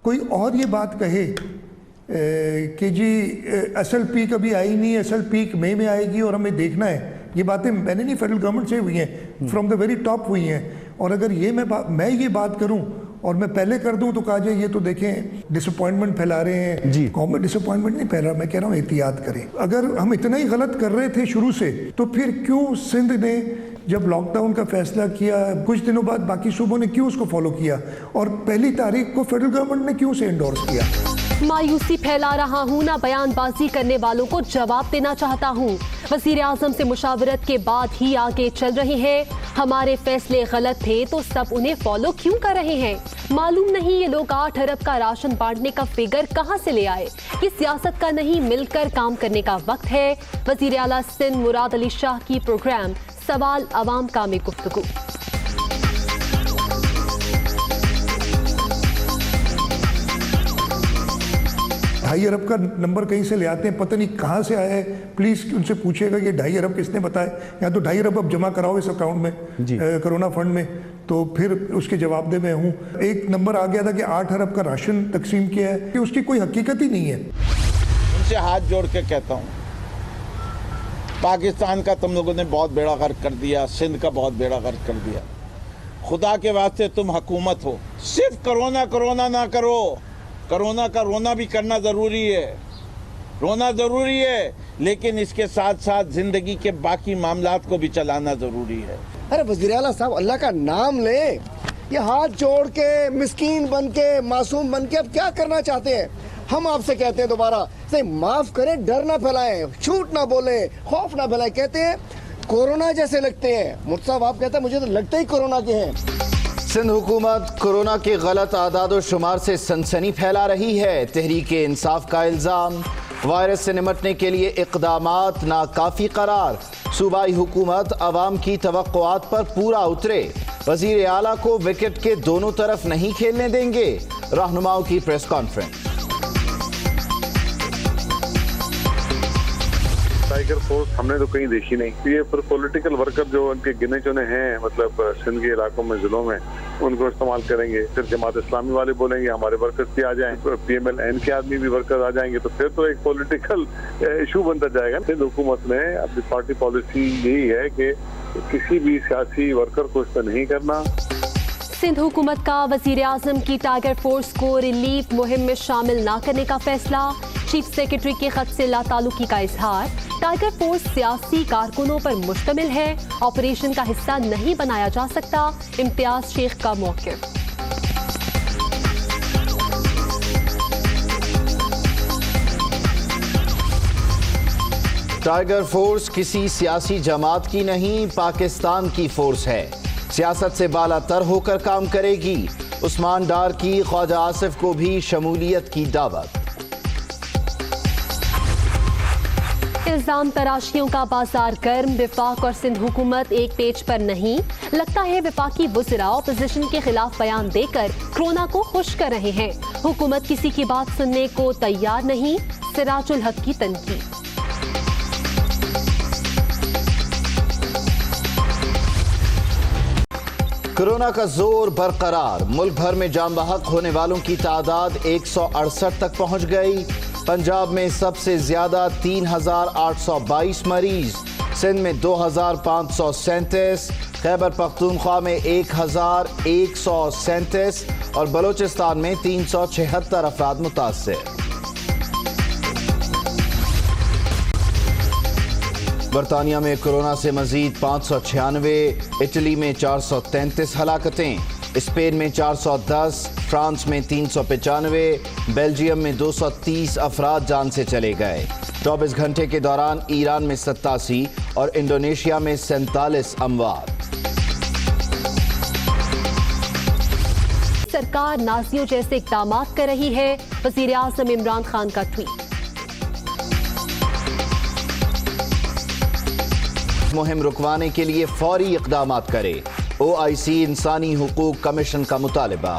کوئی اور یہ بات کہے کہ جی اصل پیک ابھی آئی نہیں، اصل پیک مئی میں آئے گی اور ہمیں دیکھنا ہے، یہ باتیں میں نے نہیں، فیڈرل گورنمنٹ سے ہوئی ہیں، فرام دا ویری ٹاپ ہوئی ہیں. اور اگر یہ میں یہ بات کروں اور میں پہلے کر دوں تو کہا جائے یہ تو دیکھیں ڈس اپوائنٹمنٹ پھیلا رہے ہیں. گورنمنٹ ڈس اپوائنٹمنٹ نہیں پھیلا رہا، میں کہہ رہا ہوں احتیاط کریں. اگر ہم اتنا ہی غلط کر رہے تھے شروع سے تو پھر کیوں سندھ نے جب لاک ڈاؤن کا فیصلہ کیا کچھ دنوں بعد باقی صوبوں نے کیوں اس کو فالو کیا، اور پہلی تاریخ کو فیڈرل گورنمنٹ نے کیوں سے انڈورس کیا؟ مایوسی پھیلا رہا ہوں، نہ بیان بازی کرنے والوں کو جواب دینا چاہتا ہوں. وزیر اعظم سے مشاورت کے بعد ہی آگے چل رہے ہیں. ہمارے فیصلے غلط تھے تو سب انہیں فالو کیوں کر رہے ہیں؟ معلوم نہیں یہ لوگ 8 ارب کا راشن بانٹنے کا فگر کہاں سے لے آئے. یہ سیاست کا نہیں، مل کر کام کرنے کا وقت ہے. وزیر اعلیٰ سندھ مراد علی شاہ کی پروگرام سوال عوام کا میں گفتگو. 2.5 ارب کا نمبر کہیں سے لے آتے ہیں، پتہ نہیں کہاں سے آیا ہے. پلیز ان سے پوچھے گا یہ 2.5 ارب کس نے بتایا، یا تو 2.5 ارب اب جمع کراؤ اس اکاؤنٹ میں کرونا فنڈ میں، تو پھر اس کے جواب دے میں ہوں. ایک نمبر آ گیا تھا کہ 8 ارب کا راشن تقسیم کیا ہے، کہ اس کی کوئی حقیقت ہی نہیں ہے. ان سے ہاتھ جوڑ کے کہتا ہوں، پاکستان کا تم لوگوں نے بہت بیڑا غرق کر دیا، سندھ کا بہت بیڑا غرق کر دیا. خدا کے واسطے تم حکومت ہو، صرف کرونا نہ کرو. کرونا کا رونا بھی کرنا ضروری ہے، رونا ضروری ہے، لیکن اس کے ساتھ ساتھ زندگی کے باقی معاملات کو بھی چلانا ضروری ہے. ارے وزیر اعلیٰ صاحب اللہ کا نام لیں، یہ ہاتھ جوڑ کے مسکین بن کے معصوم بن کے اب کیا کرنا چاہتے ہیں؟ ہم آپ سے کہتے ہیں دوبارہ سے معاف کریں، ڈر نہ پھیلائیں، جھوٹ نہ بولیں، خوف نہ پھیلائیں. کہتے ہیں کورونا جیسے لگتے ہیں. صاحب آپ کہتے ہیں مجھے تو لگتا ہی کورونا کے ہیں. سندھ حکومت کورونا کے غلط اعداد و شمار سے سنسنی پھیلا رہی ہے. تحریک انصاف کا الزام، وائرس سے نمٹنے کے لیے اقدامات ناکافی قرار. صوبائی حکومت عوام کی توقعات پر پورا اترے. وزیر اعلیٰ کو وکٹ کے دونوں طرف نہیں کھیلنے دیں گے. رہنماؤں کی پریس کانفرنس. ٹائیگر فورس ہم نے تو کہیں دیکھی نہیں. یہ پولیٹیکل ورکر جو ان کے گنے چنے ہیں مطلب سندھ کے علاقوں میں ضلعوں میں ان کو استعمال کریں گے. پھر جماعت اسلامی والے بولیں گے ہمارے ورکرز بھی آ جائیں، پی ایم ایل این کے آدمی بھی ورکرز آ جائیں گے، تو پھر تو ایک پولیٹیکل ایشو بنتا جائے گا. سندھ حکومت میں اپنی پارٹی پالیسی یہی ہے کہ کسی بھی سیاسی ورکر کو اس طرح نہیں کرنا. سندھ حکومت کا وزیر اعظم کی ٹائیگر فورس کو ریلیف مہم میں شامل نہ کرنے کا فیصلہ. چیف سیکرٹری کے خط سے لا تعلقی کا اظہار. ٹائیگر فورس سیاسی کارکنوں پر مشتمل ہے، آپریشن کا حصہ نہیں بنایا جا سکتا. امتیاز شیخ کا موقف. ٹائیگر فورس کسی سیاسی جماعت کی نہیں، پاکستان کی فورس ہے. سیاست سے بالا تر ہو کر کام کرے گی. عثمان ڈار کی خواجہ آصف کو بھی شمولیت کی دعوت. الزام تراشیوں کا بازار گرم. وفاق اور سندھ حکومت ایک پیج پر نہیں. لگتا ہے وفاقی وزراء اپوزیشن کے خلاف بیان دے کر کورونا کو خوش کر رہے ہیں. حکومت کسی کی بات سننے کو تیار نہیں. سراج الحق کی تنقید. کورونا کا زور برقرار. ملک بھر میں جاں بحق ہونے والوں کی تعداد 168 تک پہنچ گئی. پنجاب میں سب سے زیادہ 3,822 مریض. سندھ میں 2,537. خیبر پختونخوا میں 1,137 اور بلوچستان میں 376 افراد متاثر. برطانیہ میں کورونا سے مزید 596. اٹلی میں 433 ہلاکتیں. اسپین میں 410. فرانس میں 395. بیلجیم میں 230 افراد جان سے چلے گئے. 24 گھنٹے کے دوران ایران میں 87 اور انڈونیشیا میں 47 اموات. سرکار نازیوں جیسے اقدامات کر رہی ہے. وزیر اعظم عمران خان کا ٹویٹ. مہم رکوانے کے لیے فوری اقدامات کرے. OIC انسانی حقوق کمیشن کا مطالبہ.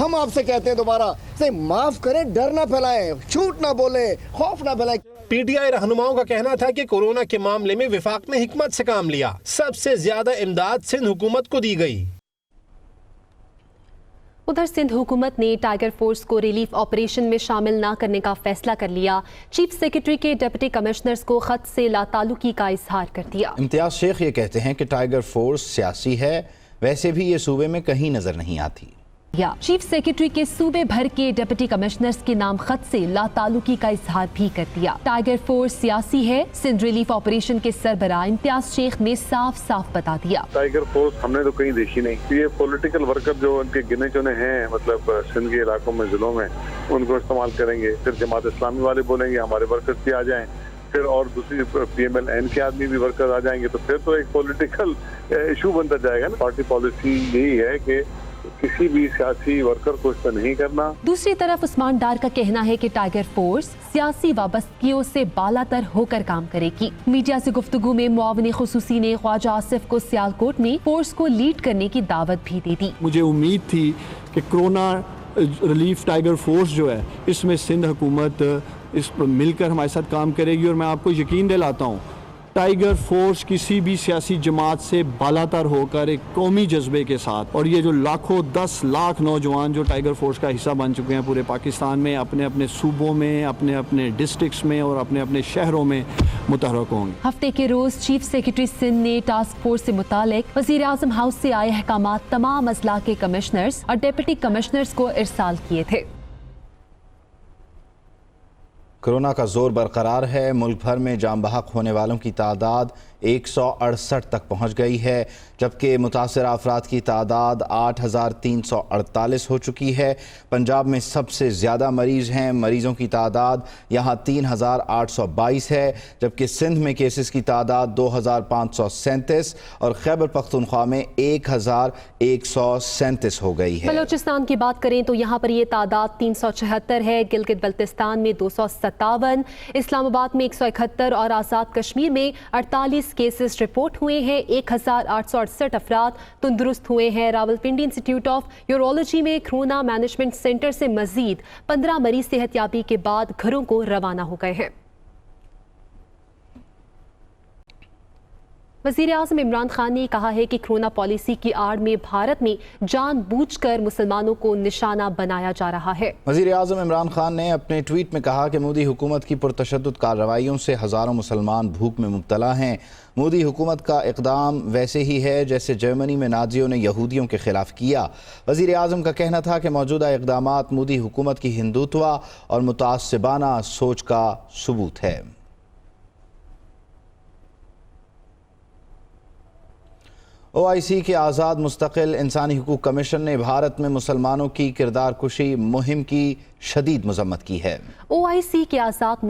ہم آپ سے کہتے ہیں دوبارہ سے معاف کریں، ڈر نہ پھیلائیں، جھوٹ نہ بولیں، خوف نہ پھیلائیں۔ پی ٹی آئی رہنماؤں کا کہنا تھا کہ کورونا کے معاملے میں وفاق نے حکمت سے کام لیا، سب سے زیادہ امداد سندھ حکومت کو دی گئی۔ ادھر سندھ حکومت نے ٹائیگر فورس کو ریلیف آپریشن میں شامل نہ کرنے کا فیصلہ کر لیا۔ چیف سیکرٹری کے ڈپٹی کمشنرز کو خط سے لا تعلقی کا اظہار کر دیا۔ امتیاز شیخ یہ کہتے ہیں کہ ٹائیگر فورس سیاسی ہے، ویسے بھی یہ صوبے میں کہیں نظر نہیں آتی۔ چیف سیکرٹری کے صوبے بھر کے ڈپٹی کمشنرز کے نام خط سے لا تعلقی کا اظہار بھی کر دیا۔ ٹائیگر فورس سیاسی ہے، سندھ ریلیف آپریشن کے سربراہ امتیاز شیخ نے صاف صاف بتا دیا۔ ٹائیگر فورس ہم نے تو کہیں دیکھی نہیں، یہ پولیٹیکل ورکر جو ان کے گنے چنے ہیں مطلب سندھ کے علاقوں میں، ضلعوں میں، ان کو استعمال کریں گے، پھر جماعت اسلامی والے بولیں گے ہمارے ورکرز بھی آ جائیں، پھر اور دوسری پی ایم ایل این کے آدمی بھی ورکر آ جائیں گے، تو پھر تو ایک پولیٹیکل ایشو بنتا جائے گا نا۔ پارٹی پالیسی یہی ہے کہ کسی بھی سیاسی ورکر کو اس پہ نہیں کرنا۔ دوسری طرف عثمان ڈار کا کہنا ہے کہ ٹائیگر فورس سیاسی وابستگیوں سے بالا تر ہو کر کام کرے گی۔ میڈیا سے گفتگو میں معاون خصوصی نے خواجہ آصف کو سیالکوٹ میں فورس کو لیڈ کرنے کی دعوت بھی دے دی۔ مجھے امید تھی کہ کرونا ریلیف ٹائیگر فورس جو ہے اس میں سندھ حکومت اس پر مل کر ہمارے ساتھ کام کرے گی، اور میں آپ کو یقین دلاتا ہوں ٹائیگر فورس کسی بھی سیاسی جماعت سے بالاتر ہو کر ایک قومی جذبے کے ساتھ، اور یہ جو لاکھوں 10 لاکھ نوجوان جو ٹائیگر فورس کا حصہ بن چکے ہیں پورے پاکستان میں، اپنے اپنے صوبوں میں، اپنے اپنے ڈسٹرکٹس میں اور اپنے اپنے شہروں میں متحرک ہوں گے۔ ہفتے کے روز چیف سیکرٹری سندھ نے ٹاسک فورس سے متعلق وزیر اعظم ہاؤس سے آئے احکامات تمام اضلاع کے کمشنرز اور ڈپٹی کمشنرز کو ارسال کیے تھے۔ کورونا کا زور برقرار ہے، ملک بھر میں جاں بحق ہونے والوں کی تعداد 168 تک پہنچ گئی ہے، جبکہ متاثرہ افراد کی تعداد 8348 ہو چکی ہے۔ پنجاب میں سب سے زیادہ مریض ہیں، مریضوں کی تعداد یہاں 3822 ہے، جبکہ سندھ میں کیسز کی تعداد 2537 اور خیبر پختونخوا میں 1137 ہو گئی ہے۔ بلوچستان کی بات کریں تو یہاں پر یہ تعداد 376 ہے، گلگت بلتستان میں 257، اسلام آباد میں 171 اور آزاد کشمیر میں 48 کیسز رپورٹ ہوئے ہیں۔ 1868 افراد تندرست ہوئے ہیں۔ راولپنڈی انسٹیٹیوٹ آف یورولوجی میں کورونا مینجمنٹ سینٹر سے مزید 15 مریض صحت یابی کے بعد گھروں کو روانہ ہو گئے ہیں۔ وزیر اعظم عمران خان نے کہا ہے کہ کورونا پالیسی کی آڑ میں بھارت میں جان بوجھ کر مسلمانوں کو نشانہ بنایا جا رہا ہے۔ وزیر اعظم عمران خان نے اپنے ٹویٹ میں کہا کہ مودی حکومت کی پرتشدد کارروائیوں سے ہزاروں مسلمان بھوک میں مبتلا ہیں۔ مودی حکومت کا اقدام ویسے ہی ہے جیسے جرمنی میں نازیوں نے یہودیوں کے خلاف کیا۔ وزیر اعظم کا کہنا تھا کہ موجودہ اقدامات مودی حکومت کی ہندوتوا اور متعصبانہ سوچ کا ثبوت ہے۔ OIC کے آزاد مستقل انسانی حقوق کمیشن نے بھارت میں مسلمانوں کی کردار کشی مہم کی شدید مذمت کی ہے۔ OIC کے آزاد